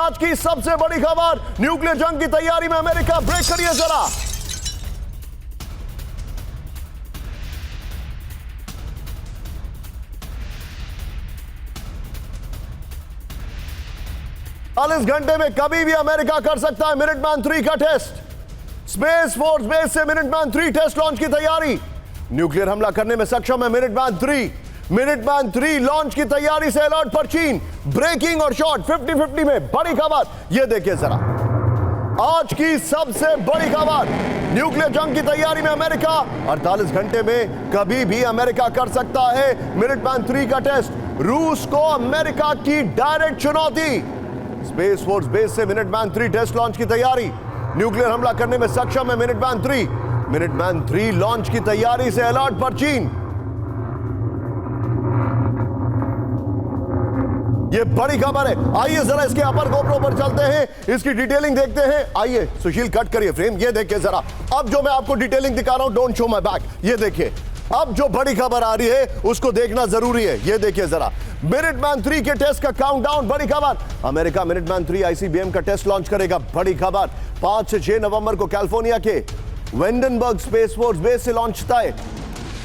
आज की सबसे बड़ी खबर, न्यूक्लियर जंग की तैयारी में अमेरिका। ब्रेक करिए जरा। चालीस घंटे में कभी भी अमेरिका कर सकता है मिनटमैन 3 का टेस्ट। स्पेस फोर्स बेस से मिनटमैन 3 टेस्ट लॉन्च की तैयारी। न्यूक्लियर हमला करने में सक्षम है मिनटमैन 3। मिनटमैन 3 लॉन्च की तैयारी से अलर्ट पर चीन। ब्रेकिंग और शॉट 50-50 में बड़ी खबर। यह देखिए जरा, आज की सबसे बड़ी खबर, न्यूक्लियर जंग की तैयारी में अमेरिका। 48 घंटे में कभी भी अमेरिका कर सकता है मिनटमैन 3 का टेस्ट। रूस को अमेरिका की डायरेक्ट चुनौती। स्पेस फोर्स बेस से मिनटमैन 3 टेस्ट लॉन्च की तैयारी। न्यूक्लियर हमला करने में सक्षम है मिनटमैन 3। मिनटमैन 3 लॉन्च की तैयारी से अलर्ट पर चीन। यह बड़ी खबर है। आइए जरा इसके अपर गोप्रो पर चलते हैं, इसकी डिटेलिंग देखते हैं। आइए सुशील, कट करिए फ्रेम। यह देखिए जरा, अब जो मैं आपको डिटेलिंग दिखा रहा हूं, डोंट शो माय बैक। यह देखिए, अब जो बड़ी खबर आ रही है उसको देखना जरूरी है। यह देखिए जरा, मिनटमैन 3 के टेस्ट का काउंटडाउन। बड़ी खबर, अमेरिका मिनटमैन 3 आईसीबीएम का टेस्ट लॉन्च करेगा। बड़ी खबर, 5 से 6 नवंबर को कैलिफोर्निया के वेंडनबर्ग स्पेस फोर्स बेस से लॉन्च तय।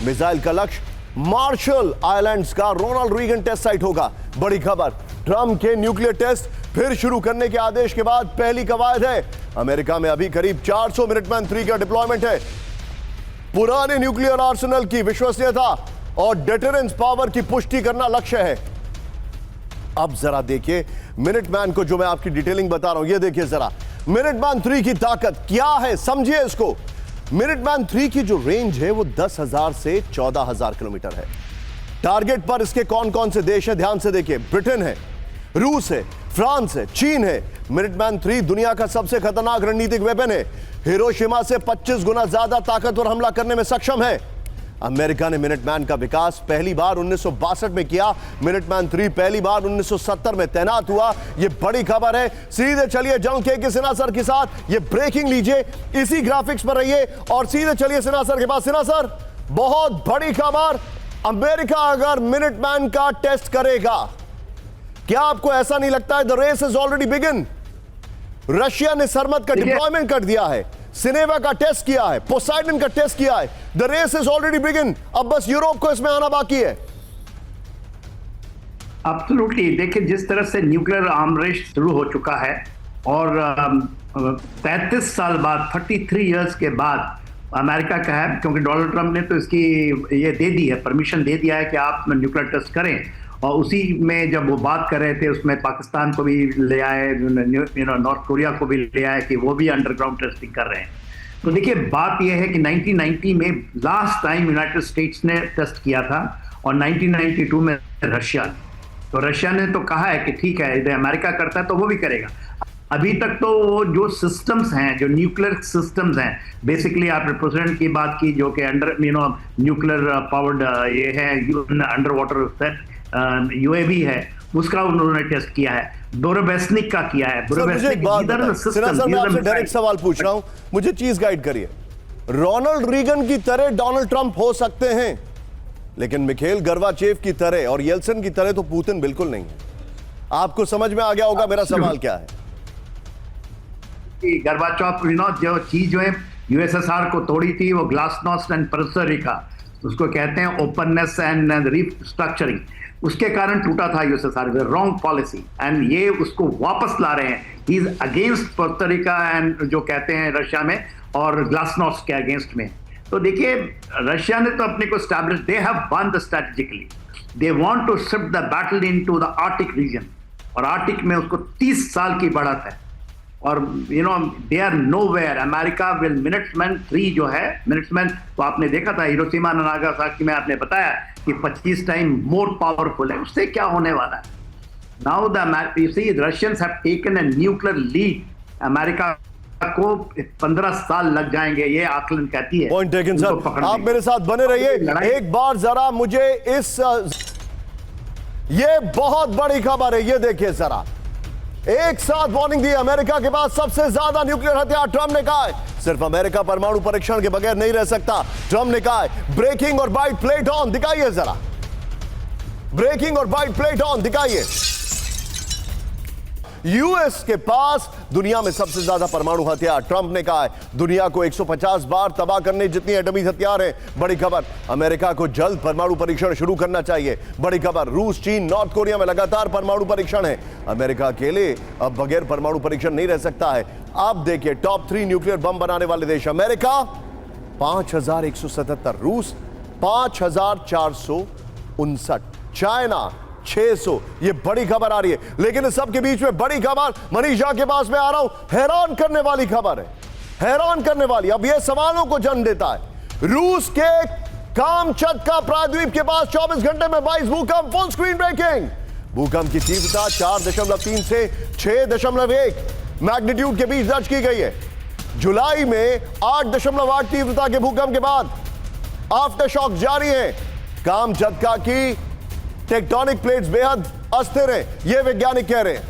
मिसाइल का लक्ष्य मार्शल आइलैंड्स का रोनाल्ड रीगन टेस्ट साइट होगा। बड़ी खबर, ट्रंप के न्यूक्लियर टेस्ट फिर शुरू करने के आदेश के बाद पहली कवायद है। अमेरिका में अभी करीब 400 मिनटमैन 3 का डिप्लॉयमेंट है। पुराने न्यूक्लियर आर्सेनल की विश्वसनीयता और डेटरेंस पावर की पुष्टि करना लक्ष्य है। अब जरा देखिए मिनटमैन को, जो मैं आपकी डिटेलिंग बता रहा हूं, ये देखिए जरा, मिनटमैन 3 की ताकत क्या है, समझिए इसको। मिनटमैन 3 की जो रेंज है वो 10,000 से 14,000 किलोमीटर है। टारगेट पर इसके कौन कौन से देश हैं, ध्यान से देखिए। ब्रिटेन है, रूस है, फ्रांस है, चीन है। मिनटमैन 3 दुनिया का सबसे खतरनाक रणनीतिक वेपन है। हिरोशिमा से 25 गुना ज्यादा ताकतवर हमला करने में सक्षम है। अमेरिका ने मिनटमैन का विकास पहली बार 1962 में किया। मिनटमैन 3 पहली बार 1970 में तैनात हुआ। यह बड़ी खबर है। सीधे चलिए जंग के सिन्हा सर के साथ, ये ब्रेकिंग लीजिए, इसी ग्राफिक्स पर रहिए और सीधे चलिए सिन्हा सर के पास। सिन्हा सर, बहुत बड़ी खबर, अमेरिका अगर मिनटमैन का टेस्ट करेगा, क्या आपको ऐसा नहीं लगता है the race is already begin? Russia ने सरमत का डिप्लॉयमेंट कर दिया है, सिनेवा का टेस्ट किया है, पोसाइडन का टेस्ट किया है। The race is already begin. अब बस यूरोप को इसमें आना बाकी है। एब्सोल्युटली। देखिए, जिस तरह से न्यूक्लियर आर्म रेस शुरू हो चुका है और 33 साल बाद, 33 इयर्स के बाद अमेरिका का है, क्योंकि डोनाल्ड ट्रंप ने तो इसकी ये दे दी है, परमिशन दे दिया है कि आप न्यूक्लियर टेस्ट करें। और उसी में जब वो बात कर रहे थे, उसमें पाकिस्तान को भी ले आए, नॉर्थ कोरिया को भी ले आए कि वो भी अंडरग्राउंड टेस्टिंग कर रहे हैं। तो देखिए, बात यह है कि 1990 में लास्ट टाइम यूनाइटेड स्टेट्स ने टेस्ट किया था और 1992 में रशिया ने। तो रशिया ने तो कहा है कि ठीक है, यदि अमेरिका करता है तो वो भी करेगा। अभी तक तो वो जो सिस्टम्स हैं, जो न्यूक्लियर सिस्टम्स हैं, बेसिकली आपने प्रेसिडेंट की बात की, जो कि अंडर न्यूक्लियर पावर्ड ये है, अंडर वाटर यूएवी है, उसका उन्होंने टेस्ट किया है। बोरोवेस्निक का किया है। डायरेक्ट सवाल पूछ रहा हूं, मुझे चीज गाइड करिए। रोनाल्ड रीगन की तरह डोनाल्ड ट्रंप हो सकते हैं, लेकिन मिखेल गोर्बाचेव की तरह और येल्सिन की तरह तो पुतिन बिल्कुल नहीं है। आपको समझ में आ गया होगा मेरा सवाल क्या है। गोर्बाचेव जो चीज जो है यूएसएसआर को तोड़ी थी, वो ग्लासनोस्ट एंड पेरिफेरिका, उसको कहते हैं ओपननेस एंड रिस्ट्रक्चरिंग, उसके कारण टूटा था यूएसएसआर। रॉन्ग पॉलिसी, एंड ये उसको वापस ला रहे हैं। ही इज अगेंस्ट पोर्टोरिका एंड जो कहते हैं रशिया में, और ग्लासनोस्ट के अगेंस्ट में। तो देखिए, रशिया ने तो अपने को establish, they have won the strategically, they want to shift the battle into the Arctic region, और आर्टिक में उसको 30 साल की बढ़त है। और they are nowhere. America will Minuteman 3 जो है, मिनटमैन तो आपने देखा था हिरोशिमा नागासाकी में, आपने बताया कि 25 टाइम मोर पावरफुल है। उससे क्या होने वाला है? Now you see Russians have taken a nuclear lead. America को 15 साल लग जाएंगे, ये आकलन कहती है। पॉइंट टेकन सर, आप मेरे साथ बने रहिए। एक बार जरा मुझे ये बहुत बड़ी खबर है, ये देखिए जरा, एक साथ वार्निंग दी। अमेरिका के पास सबसे ज्यादा न्यूक्लियर हथियार। ट्रंप ने कहा है सिर्फ अमेरिका परमाणु परीक्षण के बगैर नहीं रह सकता। ट्रंप ने कहा है ब्रेकिंग और बाइट प्लेट ऑन, दिखाइए जरा, ब्रेकिंग और बाइट प्लेट ऑन दिखाइए। यूएस के पास दुनिया में सबसे ज्यादा परमाणु हथियार। ट्रंप ने कहा है दुनिया को 150 बार तबाह करने जितनी एटमी हथियार है। बड़ी खबर, अमेरिका को जल्द परमाणु परीक्षण शुरू करना चाहिए। बड़ी खबर, रूस, चीन, नॉर्थ कोरिया में लगातार परमाणु परीक्षण है। अमेरिका अकेले अब बगैर परमाणु परीक्षण नहीं रह सकता है। आप देखिए टॉप 3 न्यूक्लियर बम बनाने वाले देश, अमेरिका 5177, रूस 5459, चाइना 600। ये बड़ी खबर आ रही है, लेकिन इस सब के बीच में बड़ी खबर, मनीष झा के पास में आ रहा हूं। हैरान करने वाली खबर है, हैरान करने वाली। अब ये सवालों को जन्म देता है। रूस के कामचत्का प्रायद्वीप के पास 24 घंटे में 22 भूकंप, फुल स्क्रीन ब्रेकिंग। भूकंप की तीव्रता 4.3 से 6.1 मैग्नीट्यूड के बीच दर्ज की गई है। जुलाई में 8.8 तीव्रता के भूकंप के बाद आफ्टर शॉक जारी है। कामचत्का की टेक्टोनिक प्लेट्स बेहद अस्थिर हैं, ये वैज्ञानिक कह रहे हैं।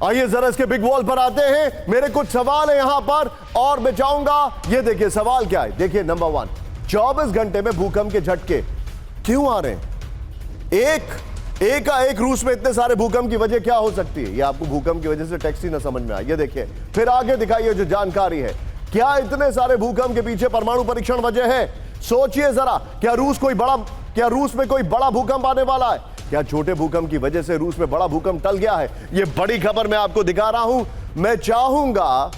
आइए जरा इसके बिग वॉल पर आते हैं। मेरे कुछ सवाल है यहां पर और मैं चाहूंगा, ये देखिए सवाल क्या है। देखिए नंबर 1, 24 घंटे में भूकंप के झटके क्यों आ रहे हैं? एक रूस में इतने सारे भूकंप की वजह क्या हो सकती है? ये आपको भूकंप की वजह से टेक्स्ट ही ना समझ में आए। ये देखिए फिर आगे दिखाइए जो जानकारी है। क्या इतने सारे भूकंप के पीछे परमाणु परीक्षण वजह है? सोचिए जरा, क्या रूस में कोई बड़ा भूकंप आने वाला है? क्या छोटे भूकंप की वजह से रूस में बड़ा भूकंप टल गया है? ये बड़ी खबर मैं आपको दिखा रहा हूं। मैं चाहूंगा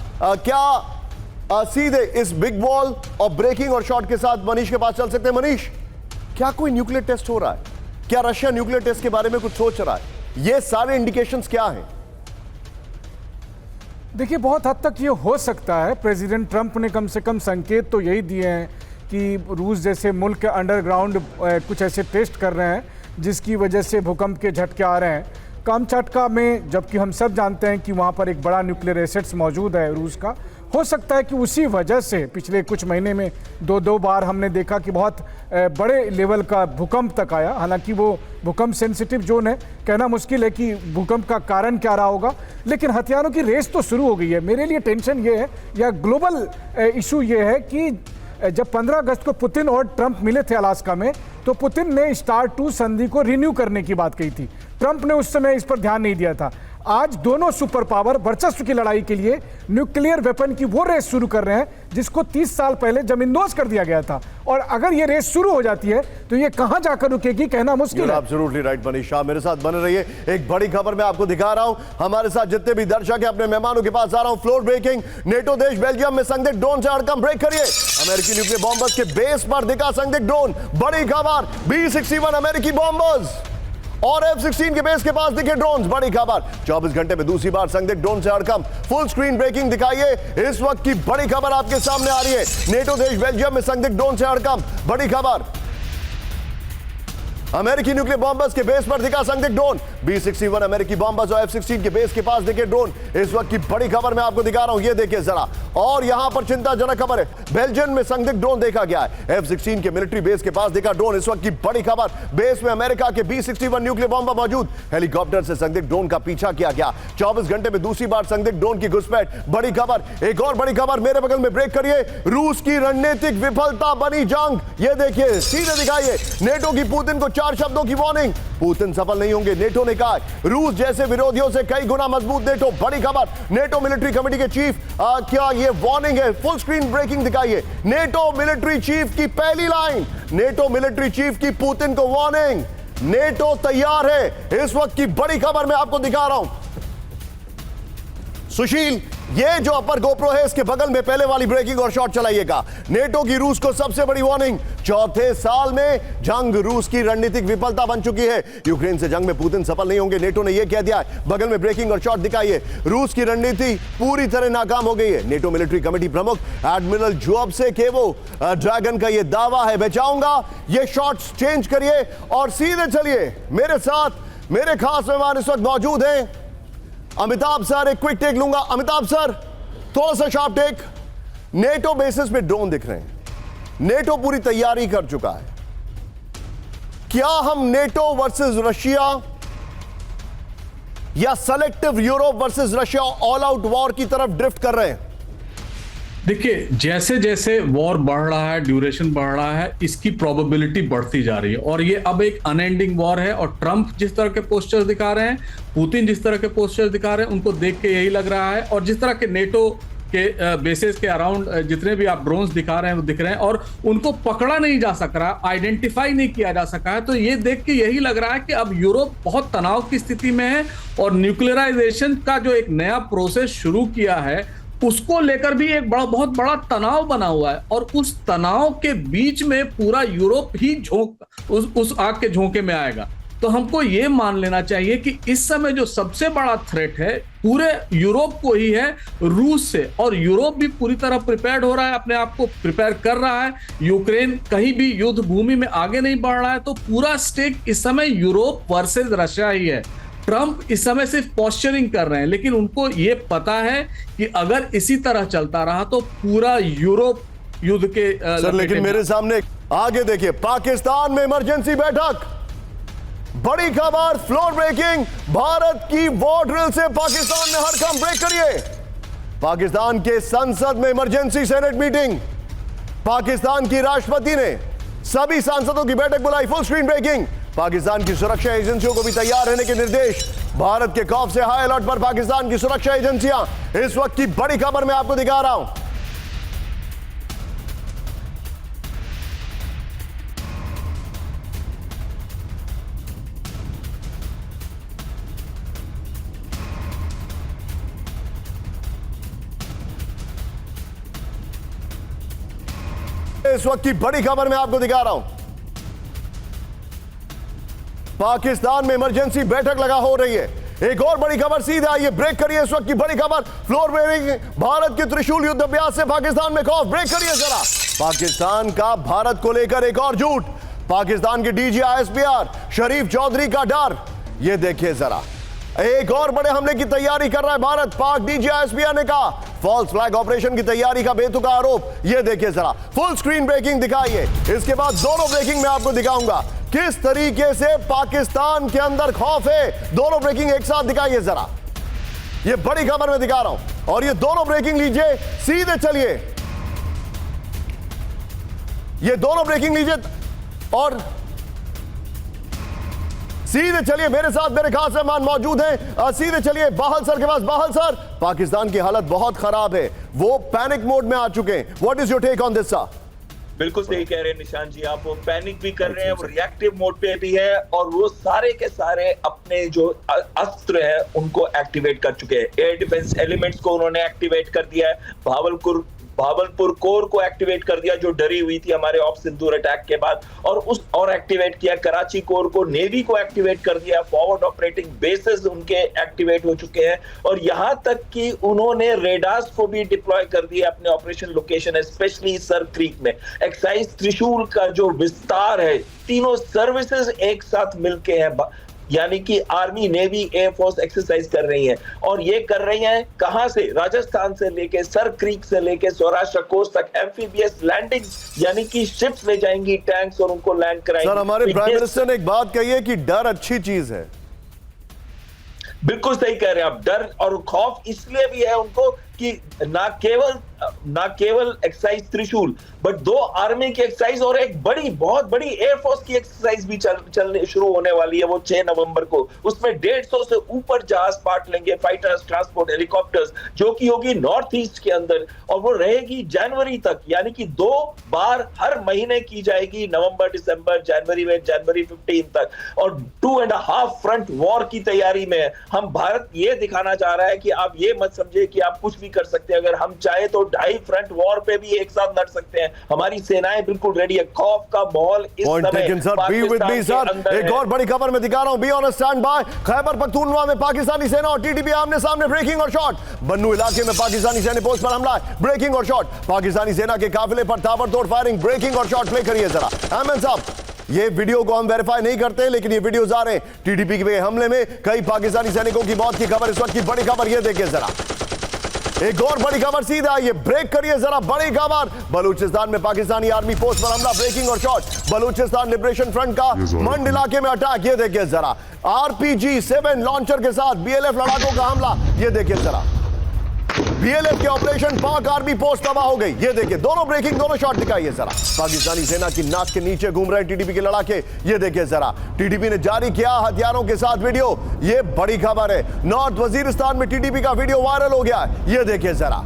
सीधे इस बिग बॉल और ब्रेकिंग और शॉट के साथ मनीष के पास चल सकते हैं। मनीष, क्या कोई न्यूक्लियर टेस्ट हो रहा है? क्या रशिया न्यूक्लियर टेस्ट के बारे में कुछ सोच रहा है? ये सारे इंडिकेशंस क्या हैं? देखिए बहुत हद तक ये हो सकता है। प्रेसिडेंट ट्रंप ने कम से कम संकेत तो यही दिए हैं कि रूस जैसे मुल्क के अंडरग्राउंड कुछ ऐसे टेस्ट कर रहे हैं जिसकी वजह से भूकंप के झटके आ रहे हैं। कामचट्का में, जबकि हम सब जानते हैं कि वहाँ पर एक बड़ा न्यूक्लियर एसेट्स मौजूद है रूस का, हो सकता है कि उसी वजह से पिछले कुछ महीने में दो बार हमने देखा कि बहुत बड़े लेवल का भूकंप तक आया। हालांकि वो भूकंप सेंसिटिव जोन है, कहना मुश्किल है कि भूकंप का कारण क्या रहा होगा, लेकिन हथियारों की रेस तो शुरू हो गई है। मेरे लिए टेंशन ये है, या ग्लोबल इशू ये है कि जब 15 अगस्त को पुतिन और ट्रंप मिले थे अलास्का में, तो पुतिन ने START 2 संधि को रिन्यू करने की बात कही थी। ट्रंप ने उस समय इस पर ध्यान नहीं दिया था। आज दोनों सुपर पावर वर्चस्व की लड़ाई के लिए न्यूक्लियर वेपन की वो रेस शुरू कर रहे हैं जिसको 30 साल पहले जमींदोज कर दिया गया था। और अगर ये रेस शुरू हो जाती है तो ये कहां जाकर रुकेगी कहना मुश्किल है। एब्सोल्युटली राइट मनीष शाह, मेरे साथ बने रहिए। एक बड़ी खबर मैं आपको दिखा रहा हूं। हमारे साथ जितने भी दर्शक हैं अपने मेहमानों के पास आ रहा हूं। फ्लोर ब्रेकिंग, नेटो देश बेल्जियम में संदिग्ध ड्रोन से हड़कंप, ब्रेक करिए। अमेरिकी न्यूक्लियर बॉम्बर्स के बेस पर दिखा संदिग्ध ड्रोन। बड़ी खबर, B-61 अमेरिकी बॉम्बर्स और F-16 के बेस के पास दिखे ड्रोन्स। बड़ी खबर, 24 घंटे में दूसरी बार संदिग्ध ड्रोन से हड़कंप। फुल स्क्रीन ब्रेकिंग दिखाइए। इस वक्त की बड़ी खबर आपके सामने आ रही है। नेटो देश बेल्जियम में संदिग्ध ड्रोन से हड़कंप। बड़ी खबर, अमेरिकी न्यूक्लियर बॉम्बर्स के बेस पर दिखा संदिग्ध ड्रोन। B-61 अमेरिकी बॉम्बर्स और F-16 के बेस के पास दिखे ड्रोन। इस वक्त की बड़ी खबर मैं आपको दिखा रहा हूं, ये देखिए जरा। और यहां पर चिंताजनक खबर है, बेल्जियम में संदिग्ध ड्रोन देखा गया है। F-16 के मिलिट्री बेस के पास दिखा ड्रोन। इस वक्त की बड़ी खबर, बेस में अमेरिका के B-61 न्यूक्लियर बॉम्बर मौजूद। हेलीकॉप्टर से संदिग्ध ड्रोन का पीछा किया गया। 24 घंटे में दूसरी बार संदिग्ध ड्रोन की घुसपैठ। बड़ी खबर, एक और बड़ी खबर मेरे बगल में, ब्रेक करिए। रूस की रणनीतिक विफलता बनी जंग। ये देखिए सीधे दिखाइए। नेटो की पुतिन को 4 शब्दों की वार्निंग। पुतिन सफल नहीं होंगे, नेटो ने कहा। रूस जैसे विरोधियों से कई गुना मजबूत नेटो। बड़ी खबर, नेटो मिलिट्री कमेटी के चीफ क्या ये वार्निंग है? फुल स्क्रीन ब्रेकिंग दिखाइए। नेटो मिलिट्री चीफ की पहली लाइन, नेटो मिलिट्री चीफ की पुतिन को वार्निंग। नेटो तैयार है। इस वक्त की बड़ी खबर मैं आपको दिखा रहा हूं। सुशील, ये जो अपर गोप्रो है इसके बगल में पहले वाली ब्रेकिंग और शॉट चलाइएगा। नेटो की रूस को सबसे बड़ी वार्निंग। चौथे साल में जंग रूस की रणनीतिक विफलता बन चुकी है। यूक्रेन से जंग में पुतिन सफल नहीं होंगे, नेटो ने यह कह दिया है। बगल में ब्रेकिंग और शॉट दिखाइए। रूस की रणनीति पूरी तरह नाकाम हो गई है। नेटो मिलिट्री कमेटी प्रमुख एडमिरल जोसेफ ड्रैगन का यह दावा है। मैं चाहूंगा ये शॉट्स चेंज करिए और सीधे चलिए। मेरे साथ मेरे खास मेहमान इस वक्त मौजूद हैं। अमिताभ सर, एक क्विक टेक लूंगा। अमिताभ सर, थोड़ा सा शार्प टेक। नेटो बेसिस पे ड्रोन दिख रहे हैं, नेटो पूरी तैयारी कर चुका है। क्या हम नेटो वर्सेस रशिया या selective Europe versus Russia all out war की तरफ ड्रिफ्ट कर रहे हैं? देखिए, जैसे जैसे वॉर बढ़ रहा है, ड्यूरेशन बढ़ रहा है, इसकी प्रोबेबिलिटी बढ़ती जा रही है और ये अब एक अनएंडिंग वॉर है। और ट्रंप जिस तरह के पोस्टर्स दिखा रहे हैं, पुतिन जिस तरह के पोस्टर्स दिखा रहे हैं, उनको देख के यही लग रहा है। और जिस तरह के नेटो के बेसिस के अराउंड जितने भी आप ड्रोन्स दिखा रहे हैं वो दिख रहे हैं और उनको पकड़ा नहीं जा सक रहा, आइडेंटिफाई नहीं किया जा सका है। तो ये देख के यही लग रहा है कि अब यूरोप बहुत तनाव की स्थिति में है और न्यूक्लियराइजेशन का जो एक नया प्रोसेस शुरू किया है उसको लेकर भी एक बहुत बड़ा तनाव बना हुआ है। और उस तनाव के बीच में पूरा यूरोप ही उस आग के झोंके में आएगा। तो हमको ये मान लेना चाहिए कि इस समय जो सबसे बड़ा थ्रेट है पूरे यूरोप को ही है, रूस से। और यूरोप भी पूरी तरह प्रिपेयर्ड हो रहा है, अपने आप को प्रिपेयर कर रहा है। यूक्रेन कहीं भी युद्ध भूमि में आगे नहीं बढ़ रहा है। तो पूरा स्टेक इस समय यूरोप वर्सेस रशिया ही है। ट्रंप इस समय सिर्फ पोस्चरिंग कर रहे हैं, लेकिन उनको ये पता है कि अगर इसी तरह चलता रहा तो पूरा यूरोप युद्ध के सर, लेकिन मेरे सामने आगे देखिए, पाकिस्तान में इमरजेंसी बैठक, बड़ी खबर, फ्लोर ब्रेकिंग, भारत की वॉर ड्रिल से पाकिस्तान ने हर काम ब्रेक करिए। पाकिस्तान के संसद में इमरजेंसी सेनेट मीटिंग, पाकिस्तान की राष्ट्रपति ने सभी सांसदों की बैठक बुलाई। फुल स्क्रीन ब्रेकिंग, पाकिस्तान की सुरक्षा एजेंसियों को भी तैयार रहने के निर्देश। भारत के खौफ से हाई अलर्ट पर पाकिस्तान की सुरक्षा एजेंसियां। इस वक्त की बड़ी खबर मैं आपको दिखा रहा हूं। इस वक्त की बड़ी खबर मैं आपको दिखा रहा हूं। पाकिस्तान में इमरजेंसी बैठक लगा हो रही है। एक और बड़ी खबर सीधे आई है, ब्रेक करिए इस वक्त की बड़ी खबर, फ्लोर ब्रेकिंग, भारत के त्रिशूल युद्ध अभ्यास से पाकिस्तान में खौफ। ब्रेक करिए जरा, पाकिस्तान का भारत को लेकर एक और झूठ, पाकिस्तान के डीजी आईएसपीआर शरीफ चौधरी का डर। यह देखिए जरा, एक और बड़े हमले की तैयारी कर रहा है भारत। पाक डीजी आईएसपीआर ने कहा फॉल्स फ्लैग ऑपरेशन की तैयारी का बेतुका आरोप। यह देखिए जरा, फुल स्क्रीन ब्रेकिंग दिखाइए। इसके बाद दोनों ब्रेकिंग में आपको दिखाऊंगा किस तरीके से पाकिस्तान के अंदर खौफ है। दोनों ब्रेकिंग एक साथ दिखाइए जरा, ये बड़ी खबर मैं दिखा रहा हूं और ये दोनों ब्रेकिंग लीजिए, सीधे चलिए, ये दोनों ब्रेकिंग लीजिए और सीधे चलिए। मेरे साथ मेरे खास मेहमान मौजूद हैं, सीधे चलिए बाहल सर के पास। बाहल सर, पाकिस्तान की हालत बहुत खराब है, वो पैनिक मोड में आ चुके हैं। What is your take on this sir? बिल्कुल सही कह रहे हैं निशान जी, आप वो पैनिक भी कर रहे हैं, वो रिएक्टिव मोड पे भी है और वो सारे के सारे अपने जो अस्त्र है उनको एक्टिवेट कर चुके हैं। एयर डिफेंस एलिमेंट्स को उन्होंने एक्टिवेट कर दिया है, भावलपुर कोर को एक्टिवेट कर दिया जो डरी हुई थी हमारे ऑफ सिंदूर अटैक के बाद, और एक्टिवेट किया कराची कोर को, नेवी को एक्टिवेट कर दिया, फॉरवर्ड ऑपरेटिंग बेसेस उनके एक्टिवेट हो चुके हैं और यहां तक कि उन्होंने रेडार्स को भी डिप्लॉय कर दिया अपने operation location, specially sir creek में। एक्साइज त्रिशूल का जो विस्तार है, तीनों सर्विसेज एक साथ मिलके हैं, यानी कि आर्मी, नेवी, एयरफोर्स एक्सरसाइज कर रही हैं और ये कर रही हैं कहां से? राजस्थान से लेके सर क्रीक से लेके सौराष्ट्र कोस्ट तक एम्फीबियस लैंडिंग, यानी कि शिप्स ले जाएंगी टैंक्स और उनको लैंड कराएंगी। सर, हमारे प्राइम मिनिस्टर ने एक बात कही है कि डर अच्छी चीज है। बिल्कुल सही कह रहे हैं आप, डर और खौफ इसलिए भी है उनको कि ना केवल एक्सरसाइज त्रिशूल बट दो आर्मी की एक्सरसाइज और एक बहुत बड़ी एयरफोर्स की एक्सरसाइज भी चलने शुरू होने वाली है वो 6 नवंबर को। उसमें 150 से ऊपर जहाज पार्ट लेंगे, फाइटर्स, ट्रांसपोर्ट, हेलीकॉप्टर्स, जो कि होगी नॉर्थ ईस्ट के अंदर और वो रहेगी जनवरी तक, यानी कि 2 बार हर महीने की जाएगी, नवंबर, दिसंबर, जनवरी में, जनवरी 15 तक। और 2.5 फ्रंट वॉर की तैयारी में हम भारत ये दिखाना चाह रहा है कि आप ये मत समझे कि आप कुछ भी कर सकते हैं, अगर हम चाहे तो 2.5 फ्रंट वॉर पे भी एक साथ लड़ सकते हैं। हमारी सेनाएं बिल्कुल रेडी है। खौफ का माहौल इस समय सर, एक और बड़ी खबर मैं दिखा रहा हूं, be on stand by. Khyber Pakhtunkhwa में पाकिस्तानी सेना और टीटीपी आमने सामने, ब्रेकिंग और शॉट। बन्नू इलाके में पाकिस्तानी सैन्य पोस्ट पर हमला, ब्रेकिंग और शॉट। पाकिस्तानी सेना के काफिले पर ताबड़तोड़ फायरिंग, ब्रेकिंग और शॉट। प्ले करिए जरा अहमद साहब, ये वीडियो को हम वेरीफाई नहीं करते लेकिन ये वीडियोस आ रहे हैं। टीटीपी के हमले में कई पाकिस्तानी सैनिकों की मौत की खबर, इस वक्त की बड़ी खबर, ये देखिए जरा। एक और बड़ी खबर सीधा, ये ब्रेक करिए जरा, बड़ी खबर। बलूचिस्तान में पाकिस्तानी आर्मी पोस्ट पर हमला, ब्रेकिंग और शॉट। बलूचिस्तान लिबरेशन फ्रंट का मंड इलाके में अटैक, ये देखिए जरा। RPG-7 लॉन्चर के साथ BLF लड़ाकों का हमला, ये देखिए जरा। BLF के ऑपरेशन पाक आर्मी पोस्ट तबाह हो गई, ये देखिए। दोनों ब्रेकिंग, दोनों शॉट दिखाइए जरा। पाकिस्तानी सेना की नाक के नीचे घूम रहे TTP के लड़ाके, ये देखिए जरा। TTP ने जारी किया हथियारों के साथ वीडियो, ये बड़ी खबर है। नॉर्थ वजीरिस्तान में TTP का वीडियो वायरल हो गया है, ये देखिए जरा।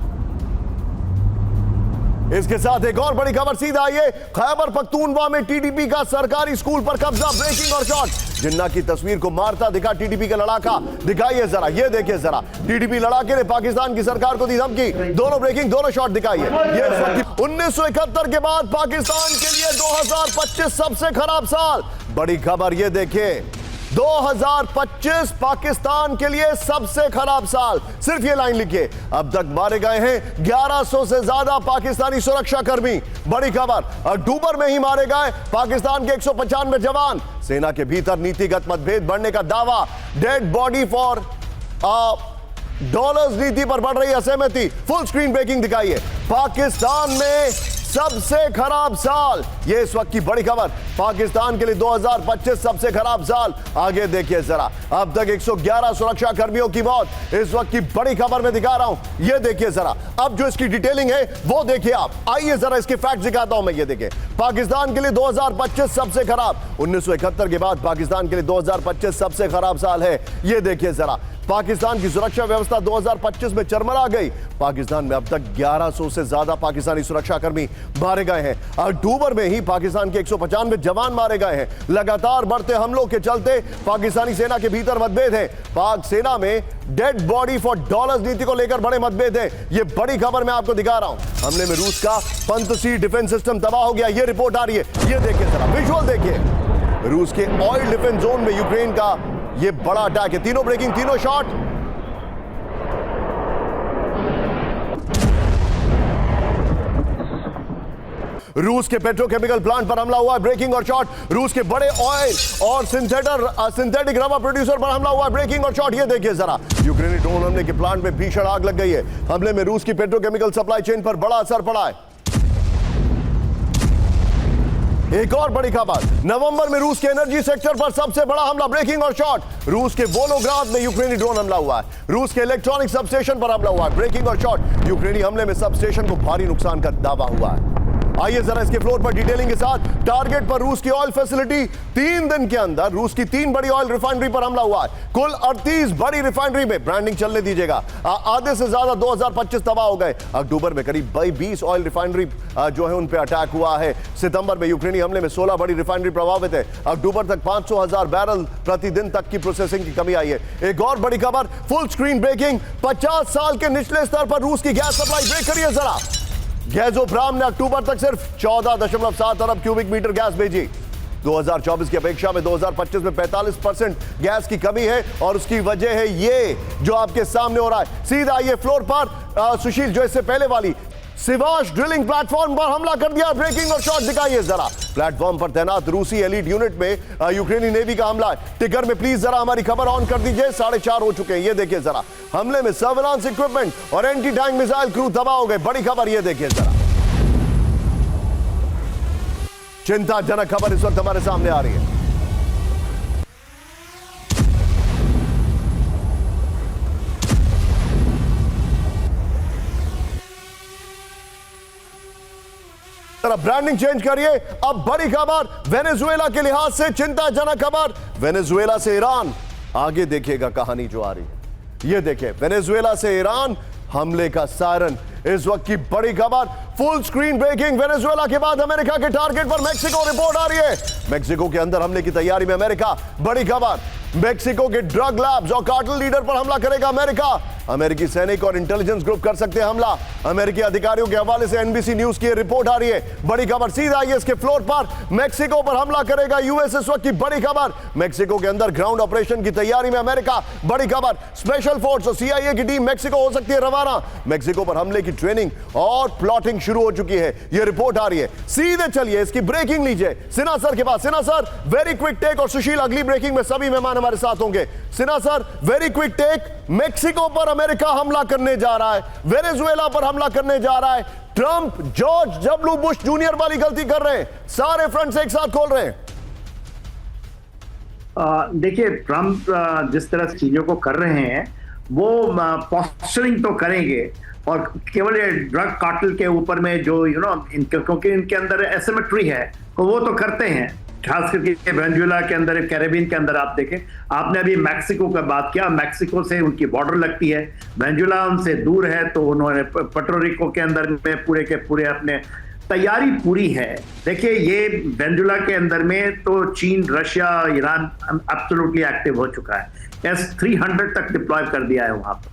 इसके साथ एक और बड़ी खबर सीधा आइए, खैबर पख्तूनवा में TTP का सरकारी स्कूल पर कब्जा, ब्रेकिंग और शॉट। जिन्ना की तस्वीर को मारता दिखा TTP का लड़ाका, दिखाइए जरा, ये देखिए जरा। TTP लड़ाके ने पाकिस्तान की सरकार को दी धमकी, दोनों ब्रेकिंग, दोनों शॉट दिखाइए। ये 1971 के बाद पाकिस्तान के लिए 2025 सबसे खराब साल, बड़ी खबर, ये देखिए। 2025 पाकिस्तान के लिए सबसे खराब साल, सिर्फ ये लाइन लिखिए। अब तक मारे गए हैं 1100 से ज्यादा पाकिस्तानी सुरक्षा कर्मी, बड़ी खबर। अक्टूबर में ही मारे गए पाकिस्तान के 195 जवान। सेना के भीतर नीतिगत मतभेद बढ़ने का दावा, डेड बॉडी फॉर डॉलर्स नीति पर बढ़ रही असहमति। फुल स्क्रीन ब्रेकिंग दिखाइए। पाकिस्तान में सबसे खराब साल, ये इस वक्त की बड़ी खबर। पाकिस्तान के लिए 2025 सबसे खराब साल, आगे देखिए जरा। अब तक 111 सुरक्षा कर्मियों की मौत, इस वक्त की बड़ी खबर में दिखा रहा हूं, ये देखिए जरा। अब जो इसकी डिटेलिंग है वो देखिए आप। आइए जरा इसके फैक्ट दिखाता हूं मैं, ये देखिए। पाकिस्तान के लिए 2025 सबसे खराब, 1971 के बाद पाकिस्तान के लिए 2025 सबसे खराब साल है, ये देखिए जरा। पाकिस्तान की सुरक्षा व्यवस्था 2025 में चरमरा गई। पाकिस्तान में अब तक 1100 से ज्यादा पाकिस्तानी सुरक्षाकर्मी मारे गए हैं। अक्टूबर में ही पाकिस्तान के 195 जवान मारे गए हैं। लगातार बढ़ते हमलों के चलते पाकिस्तानी सेना के भीतर मतभेद हैं। पाक सेना में डेड बॉडी फॉर डॉलर्स नीति को लेकर बड़े मतभेद हैं। ये बड़ी खबर मैं आपको दिखा रहा हूं। हमले में रूस का पंतसी डिफेंस सिस्टम तबाह हो गया, ये रिपोर्ट आ रही है, ये देखिए जरा, विजुअल देखिए। रूस के ऑयल डिफेंस जोन में यूक्रेन का ये बड़ा अटैक है। तीनों ब्रेकिंग, तीनों शॉट। रूस के पेट्रोकेमिकल प्लांट पर हमला हुआ है, ब्रेकिंग और शॉट। रूस के बड़े ऑयल और सिंथेटिक रबर प्रोड्यूसर पर हमला हुआ है, ब्रेकिंग और शॉट। ये देखिए जरा। यूक्रेनी ड्रोन हमले के प्लांट में भीषण आग लग गई है। हमले में रूस की पेट्रोकेमिकल सप्लाई चेन पर बड़ा असर पड़ा है। एक और बड़ी खबर, नवंबर में रूस के एनर्जी सेक्टर पर सबसे बड़ा हमला, ब्रेकिंग और शॉट। रूस के वोलोग्राद में यूक्रेनी ड्रोन हमला हुआ है। रूस के इलेक्ट्रॉनिक सबस्टेशन पर हमला हुआ है, ब्रेकिंग और शॉट। यूक्रेनी हमले में सबस्टेशन को भारी नुकसान का दावा हुआ है। आइए जरा इसके फ्लोर पर डिटेलिंग के साथ। टारगेट पर रूस की ऑयल फैसिलिटी, 3 दिन के अंदर रूस की 3 बड़ी ऑयल रिफाइनरी पर हमला हुआ है। कुल 38 बड़ी रिफाइनरी में, ब्रांडिंग चलने दीजिएगा, आधे से ज्यादा 2025 तबाह हो गए। अक्टूबर में करीब 20 ऑयल रिफाइनरी जो है उन पर अटैक हुआ है। सितंबर में यूक्रेनी हमले में 16 बड़ी रिफाइनरी प्रभावित है। अक्टूबर तक 500,000 बैरल प्रतिदिन तक की प्रोसेसिंग की कमी आई है। एक और बड़ी खबर, फुल स्क्रीन ब्रेकिंग, 50 साल के निचले स्तर पर रूस की गैस सप्लाई, ब्रेक करिए जरा। गैसोप्राम ने अक्टूबर तक सिर्फ 14.7 अरब क्यूबिक मीटर गैस भेजी। 2024 की अपेक्षा में 2025 में 45% गैस की कमी है और उसकी वजह है ये जो आपके सामने हो रहा है। सीधा ये फ्लोर पर सुशील, जो इससे पहले वाली सिवाश ड्रिलिंग प्लेटफॉर्म पर हमला कर दिया, ब्रेकिंग और शॉट दिखाइए जरा। प्लेटफॉर्म पर तैनात रूसी एलीट यूनिट में यूक्रेनी नेवी का हमला है। टिकर में प्लीज जरा हमारी खबर ऑन कर दीजिए, 4:30 हो चुके हैं, ये देखिए जरा। हमले में सर्विलांस इक्विपमेंट और एंटी टैंक मिसाइल क्रू तबाह हो गए, बड़ी खबर, ये देखिए जरा। चिंताजनक खबर इस वक्त हमारे सामने आ रही है। ब्रांडिंग चेंज करिए। अब बड़ी खबर, वेनेजुएला के लिहाज से चिंताजनक खबर, वेनेजुएला से ईरान। आगे देखिएगा कहानी जो आ रही है, ये देखिए। वेनेजुएला से ईरान हमले का सायरन, इस वक्त की बड़ी खबर, फुल स्क्रीन ब्रेकिंग। वेनेजुएला के बाद अमेरिका के टारगेट पर मेक्सिको, रिपोर्ट आ रही है। मेक्सिको के अंदर हमले की तैयारी में अमेरिका, बड़ी खबर। मेक्सिको के ड्रग लैब्स और कार्टेल लीडर पर हमला करेगा अमेरिका। अमेरिकी सैनिक और इंटेलिजेंस ग्रुप कर सकते हैं हमला, अमेरिकी अधिकारियों के हवाले से एनबीसी न्यूज की रिपोर्ट आ रही है, बड़ी खबर। सीधा आइए इसके फ्लोर पर, मेक्सिको पर हमला करेगा यूएस, इस वक्त की बड़ी खबर। मेक्सिको के अंदर ग्राउंड ऑपरेशन की तैयारी में अमेरिका, बड़ी खबर। स्पेशल फोर्स और सीआईए की टीम मेक्सिको हो सकती है रवाना। मेक्सिको पर हमले की ट्रेनिंग और प्लॉटिंग शुरू हो चुकी है, यह रिपोर्ट आ रही है। सीधे चलिए इसकी ब्रेकिंग लीजिए सिन्हा सर के पास। Sinha sir, very quick take. और सुशील, अगली ब्रेकिंग में सभी मेहमान हमारे साथ होंगे। Sinha sir, very quick take. Mexico पर अमेरिका हमला करने जा रहा है, वेनेजुएला पर हमला करने जा रहा है। Trump George W Bush junior वाली गलती कर रहे हैं, सारे फ्रंट से एक साथ खोल रहे हैं। देखिए, ट्रंप जिस तरह से चीजों को कर रहे हैं वो पॉस्चरिंग तो करेंगे, और केवल ये ड्रग कार्टेल के ऊपर में जो क्योंकि इनके अंदर एसिमेट्री है तो वो तो करते हैं, खास करके वेनेजुएला के अंदर, कैरेबियन के अंदर। आप देखें, आपने अभी मैक्सिको का बात किया, मैक्सिको से उनकी बॉर्डर लगती है, वेनेजुएला उनसे दूर है, तो उन्होंने पोर्टोरिको के अंदर में पूरे के पूरे अपने तैयारी पूरी है। देखिए, ये वेनेजुएला के अंदर में तो चीन, रशिया, ईरान एब्सोल्युटली एक्टिव हो चुका है। S-300 तक डिप्लॉय कर दिया है वहां पर।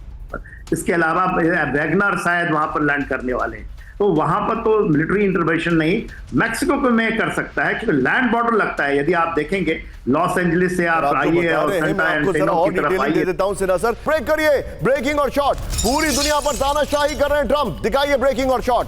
इसके अलावा वैगनर शायद वहां पर लैंड करने वाले हैं, तो वहां पर तो मिलिट्री इंटरवेंशन नहीं, मैक्सिको को में कर सकता है, क्योंकि लैंड बॉर्डर लगता है। यदि आप देखेंगे लॉस एंजलिस से आप आइए और दे देता हूं सिरा सर, ब्रेक करिए, ब्रेकिंग और शॉट। पूरी दुनिया पर तानाशाही कर रहे हैं ट्रंप, दिखाइए ब्रेकिंग और शॉट।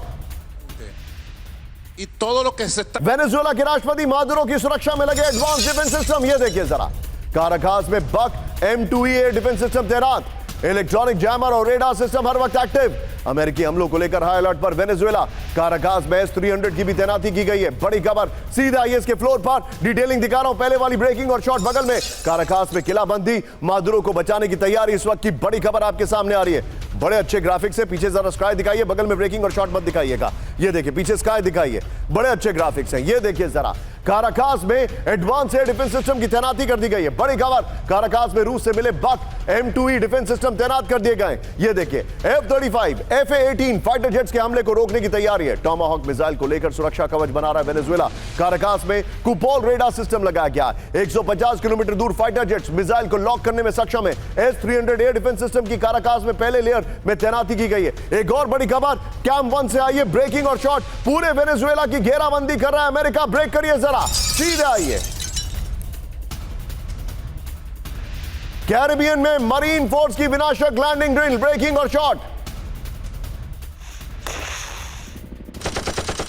वेनेजुएला के राष्ट्रपति मादुरो की सुरक्षा में लगे एडवांस डिफेंस सिस्टम, ये देखिए जरा। काराकास में बक M2E एयर डिफेंस सिस्टम तैनात, इलेक्ट्रॉनिक जैमर और रेडार सिस्टम हर वक्त एक्टिव। अमेरिकी हमलों को लेकर हाई अलर्ट पर वेनेजुएला। काराकास में S-300 की भी तैनाती की गई है। बड़ी खबर सीधा आइए इसके फ्लोर पर, डिटेलिंग दिखा रहा हूं। पहले वाली ब्रेकिंग और शॉट बगल में, काराकास में किलाबंदी, मादुरो को बचाने की तैयारी इस वक्त की बड़ी खबर आपके सामने आ रही है। बड़े अच्छे ग्राफिक्स है, पीछे जरा स्काई दिखाइए, बगल में ब्रेकिंग और शॉट मत दिखाइएगा। ये देखिए पीछे स्काई दिखाइए, बड़े अच्छे ग्राफिक्स हैं। ये देखिए जरा, काराकास में एडवांस एयर डिफेंस सिस्टम की तैनाती कर दी गई है। बड़ी खबर, काराकास में रूस से मिले बक M2E डिफेंस सिस्टम तैनात कर दिए गए। ये देखिए F-35, F-18 फाइटर जेट्स के हमले को रोकने की तैयारी है। टॉमाहॉक मिसाइल को लेकर सुरक्षा कवच बना रहा है वेनेजुएला। काराकास में कुपोल रेडार सिस्टम लगाया गया है। 150 किलोमीटर दूर फाइटर जेट्स मिसाइल को लॉक करने में सक्षम है। S-300 एयर डिफेंस सिस्टम की काराकास में पहले लेयर में तैनाती की गई है। एक और बड़ी खबर, कैंप 1 से आइए, ब्रेकिंग और शॉट। पूरे वेनेजुएला की घेराबंदी कर रहा है अमेरिका, ब्रेक करिए जरा, सीधे आइए। कैरिबियन में मरीन फोर्स की विनाशक लैंडिंग ड्रिल, ब्रेकिंग और शॉट।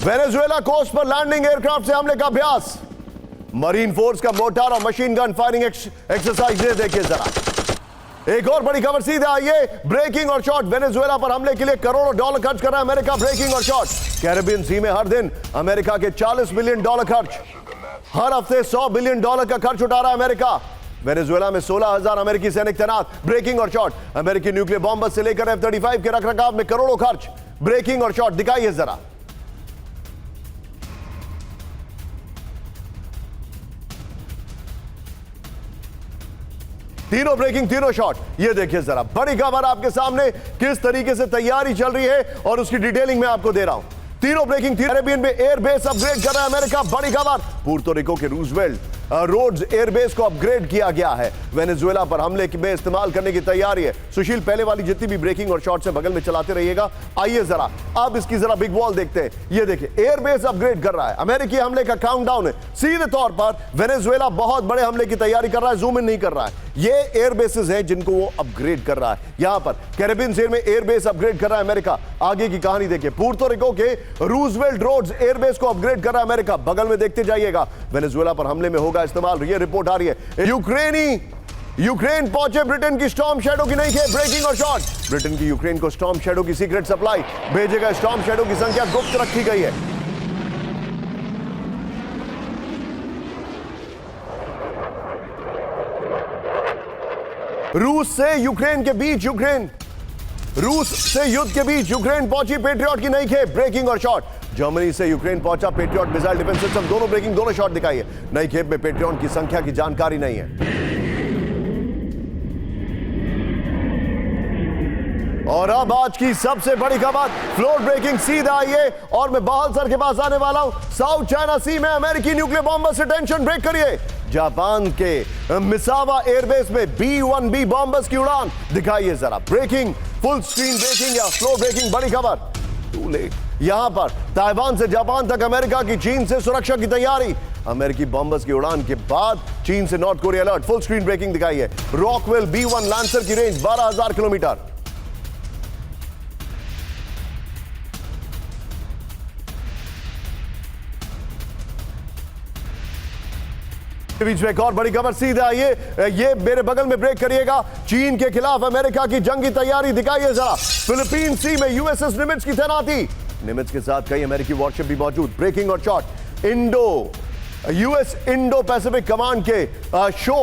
वेनेजुएला कोस्ट पर लैंडिंग एयरक्राफ्ट से हमले का अभ्यास, मरीन फोर्स का मोर्टार और मशीन गन फायरिंग एक्सरसाइज। देखिए जरा, एक और बड़ी खबर, सीधे आइए, ब्रेकिंग और शॉट। वेनेजुएला पर हमले के लिए करोड़ों डॉलर खर्च कर रहा है अमेरिका, ब्रेकिंग और शॉट। कैरिबियन सी में हर दिन अमेरिका के $40 बिलियन खर्च, हर हफ्ते $100 बिलियन का खर्च उठा रहा है अमेरिका। वेनेजुएला में 16,000 अमेरिकी सैनिक तैनात, ब्रेकिंग और शॉट। अमेरिकी न्यूक्लियर बॉम्बर से लेकर F-35 के रखरखाव में करोड़ों खर्च, ब्रेकिंग और शॉट। दिखाइए जरा, तीनों ब्रेकिंग, तीनों शॉट। ये देखिए जरा, बड़ी खबर आपके सामने, किस तरीके से तैयारी चल रही है और उसकी डिटेलिंग मैं आपको दे रहा हूं। तीनों ब्रेकिंग, कैरिबियन में एयर बेस अपग्रेड कर रहा है अमेरिका। बड़ी खबर, पुर्तो रिको के रूजवेल्ट रोड्स एयरबेस को अपग्रेड किया गया है। वेनेजुएला पर हमले में इस्तेमाल करने की तैयारी है। सुशील, पहले वाली जितनी भी ब्रेकिंग और शॉट से बगल में चलाते रहिएगा। आइए जरा अब इसकी जरा बिग वॉल देखते हैं। ये देखिए, एयरबेस अपग्रेड कर रहा है, अमेरिकी हमले का काउंटडाउन है। सीधे तौर पर वेनेजुएला बहुत बड़े हमले की तैयारी कर रहा है, जूम इन नहीं कर रहा है। ये एयरबेसेस हैं जिनको वो अपग्रेड कर रहा है। यहां पर कैरिबियन सी में एयरबेस अपग्रेड कर रहा है अमेरिका। आगे की कहानी देखिए, पुर्तो रिको के रूजवेल्ट रोड्स एयरबेस को अपग्रेड कर रहा है अमेरिका। बगल में देखते जाइएगा, वेनेजुएला पर हमले में होगा इस्तेमाल। ये रिपोर्ट आ रही है, यूक्रेन पहुंचे ब्रिटेन की स्टॉर्म शैडो की नहीं थे, ब्रेकिंग और शॉट। ब्रिटेन की यूक्रेन को स्टॉर्म शैडो की सीक्रेट सप्लाई भेजेगा। स्टॉर्म शैडो की संख्या गुप्त रखी गई है। रूस से युद्ध के बीच यूक्रेन पहुंची पेट्रियट की नई खेप, ब्रेकिंग और शॉट। जर्मनी से यूक्रेन पहुंचा पेट्रियट मिसाइल डिफेंस सिस्टम, दोनों ब्रेकिंग, दोनों शॉट दिखाइए। नई खेप में पेट्रियट की संख्या की जानकारी नहीं है। और अब आज की सबसे बड़ी खबर, फ्लोर ब्रेकिंग, सीधा आइए और मैं बहाल सर के पास आने वाला हूं। साउथ चाइना सी में अमेरिकी न्यूक्लियर बॉम्बर से टेंशन, ब्रेक करिए। जापान के मिसावा एयरबेस में B-1B बॉम्बर्स की उड़ान, दिखाइए जरा। ब्रेकिंग, फुल स्क्रीन ब्रेकिंग या फ्लोर ब्रेकिंग, बड़ी खबर। Too late. यहां पर ताइवान से जापान तक अमेरिका की चीन से सुरक्षा की तैयारी। अमेरिकी बॉम्बर्स की उड़ान के बाद चीन से North Korea alert, full screen breaking दिखाइए। रॉकवेल B-1 लैंसर की रेंज 12,000 किलोमीटर। बीच में एक और बड़ी खबर सीधे आइए, ये मेरे बगल में ब्रेक करिएगा। चीन के खिलाफ अमेरिका की जंगी तैयारी दिखाइए जरा। फिलीपीन सी में यूएसएस निमित्ज की तैनाती, निमित्ज के साथ कई अमेरिकी वॉरशिप भी मौजूद। ब्रेकिंग और shot, US Indo Pacific command के शो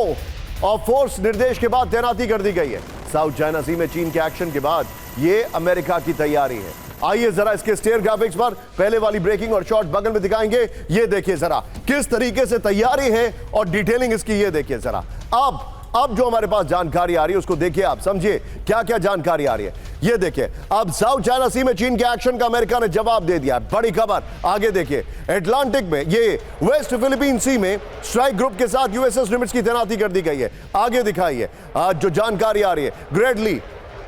ऑफ फोर्स निर्देश के बाद तैनाती कर दी गई है। साउथ चाइना सी में चीन के एक्शन के बाद ये अमेरिका की तैयारी है। आइए जरा इसके स्टेयर ग्राफिक्स पर पहले वाली ब्रेकिंग और शॉट बगल में दिखाएंगे। ये देखिए जरा किस तरीके से तैयारी है और डिटेलिंग इसकी, ये देखिए जरा। अब जो हमारे पास जानकारी आ रही है उसको देखिए, आप समझिए क्या क्या जानकारी आ रही है। ये देखिए, अब साउथ चाइना सी में चीन के एक्शन का अमेरिका ने जवाब दे दिया। बड़ी खबर आगे देखिए। अटलांटिक में ये वेस्ट फिलीपीन सी में स्ट्राइक ग्रुप के साथ यूएसएस निमित्ज की तैनाती कर दी गई है। आगे दिखाइए जो जानकारी आ रही है। ग्रेडली,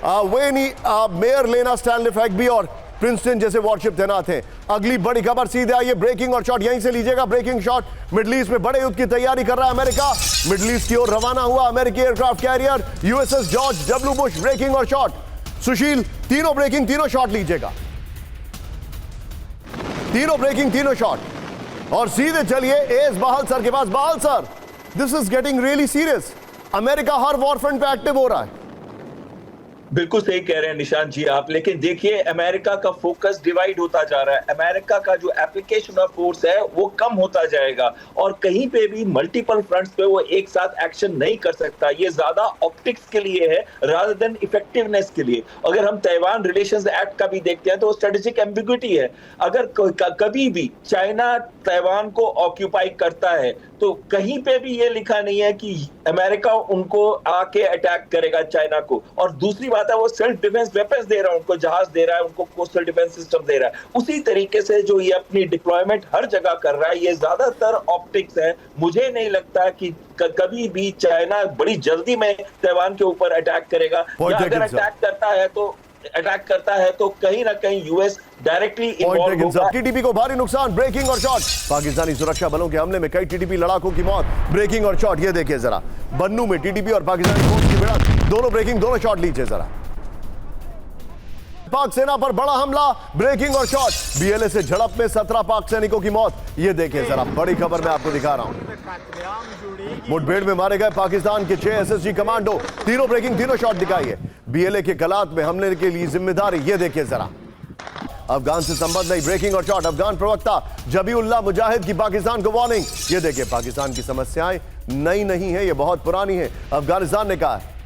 वेनी, मेयर लेना, स्टैनली फैगबी और प्रिंसटन जैसे वॉरशिप तैनात हैं। अगली बड़ी खबर सीधे आइए, ब्रेकिंग और शॉट यहीं से लीजिएगा। ब्रेकिंग शॉट, मिडिल ईस्ट में बड़े युद्ध की तैयारी कर रहा है अमेरिका। मिडिल ईस्ट की ओर रवाना हुआ अमेरिकी aircraft carrier USS George W Bush. Breaking और शॉट, सुशील तीनों ब्रेकिंग तीनों शॉट लीजिएगा, तीनों ब्रेकिंग तीनों शॉट। और सीधे चलिए एस बहाल सर के पास। बहाल sir, this is getting really serious. America her war front पे एक्टिव हो रहा है। बिल्कुल सही कह रहे हैं निशांत जी आप, लेकिन देखिए अमेरिका का फोकस डिवाइड होता जा रहा है। अमेरिका का जो एप्लीकेशन ऑफ फोर्स है वो कम होता जाएगा और कहीं पे भी मल्टीपल फ्रंट्स पे वो एक साथ एक्शन नहीं कर सकता। ये ज्यादा ऑप्टिक्स के लिए है रादर देन इफेक्टिवनेस के लिए। अगर हम ताइवान रिलेशंस एक्ट का भी देखते हैं तो स्ट्रेटेजिक एम्बिग्युइटी है। अगर कभी भी चाइना ताइवान को ऑक्यूपाई करता है तो कहीं पे भी ये लिखा नहीं है कि अमेरिका उनको आके अटैक करेगा चाइना को। और दूसरी बात है वो सेल्फ डिफेंस वेपन्स दे रहा है, उनको जहाज दे रहा है, उनको कोस्टल डिफेंस सिस्टम दे रहा है। उसी तरीके से जो ये अपनी डिप्लॉयमेंट हर जगह कर रहा है, ये ज्यादातर ऑप्टिक्स है। मुझे नहीं लगता कि कभी भी चाइना बड़ी जल्दी में ताइवान के ऊपर अटैक करेगा, या अगर अटैक करता है तो कहीं ना कहीं यूएस डायरेक्टली इन्वॉल्व होगा। टीटीपी को भारी नुकसान। ब्रेकिंग और शॉट, पाकिस्तानी सुरक्षा बलों के हमले में कई टीटीपी लड़ाकों की मौत। ब्रेकिंग और शॉट, ये देखिए जरा। बन्नू में टीटीपी और पाकिस्तानी फोर्स की भिड़ंत, दोनों ब्रेकिंग दोनों शॉट लीजिए जरा। पाक सेना पर बड़ा हमला। ब्रेकिंग और शॉट, बीएलए से झड़प में 17 पाक सैनिकों की मौत। ये देखिए जरा, बड़ी खबर मैं आपको दिखा रहा हूं। मुठभेड़ में मारे गए पाकिस्तान के 6 एसएसजी कमांडो। तीनों ब्रेकिंग तीनों शॉट दिखाइए। बीएलए के गलात में हमले के लिए जिम्मेदारी, ये देखिए जरा। अफगान से संबंध नहीं। ब्रेकिंग और शॉट, अफगान प्रवक्ता जबीउल्लाह मुजाहिद की पाकिस्तान को वार्निंग। ये देखिए, पाकिस्तान की समस्याएं नई नहीं है, ये बहुत पुरानी है, अफगानिस्तान ने कहा है।